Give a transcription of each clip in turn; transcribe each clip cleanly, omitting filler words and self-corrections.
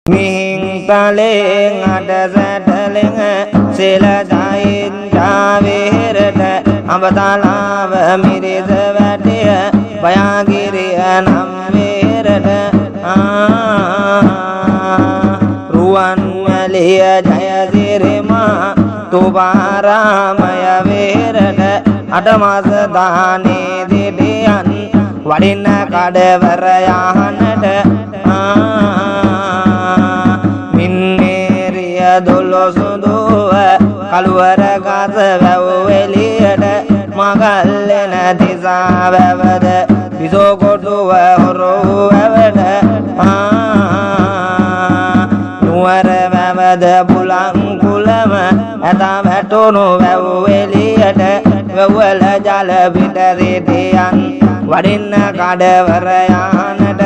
මිහින් තලෙන් අඩ සැටලෙන් සෙල ජයින් ජාවේරට අඹතලාව මිරිස වැටිය බයාගිරිය නම් වේරට රුවන්වැලිය ජයසිරිමා තුබාරාමය වේරට අටමස දානේ දිටියන් වඩින්න කඩවර යහනට මින්නේරිය දොළොසුදුව කළුවර ගස වැව් එළියට මගල්ලෙන දිසා වැවද විසෝකොටුව හොරෝ වැවට නුවර වැවද බුලං කුලම ඇත වැටුණු වැව් එළියට වැව්වල ජල පිට සිටියන් වඩින්න කඩවර යහනට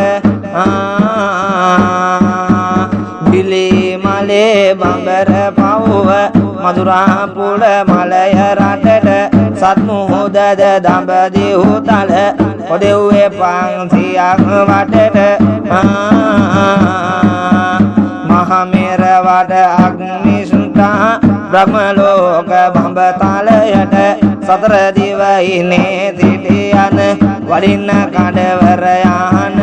බිලි මලේ බඹර පවුව මදුරාපුල මලය රටට සත්මුහුදද දඹදිව් තල ඔදෙව්වේ 500ක් වටට මහමෙර වඩ අග්නිසුතා බ්‍රහ්මලෝක බඹතලයට සතර දිවයිනේ සිටියන වඩින්න කඩවර යහන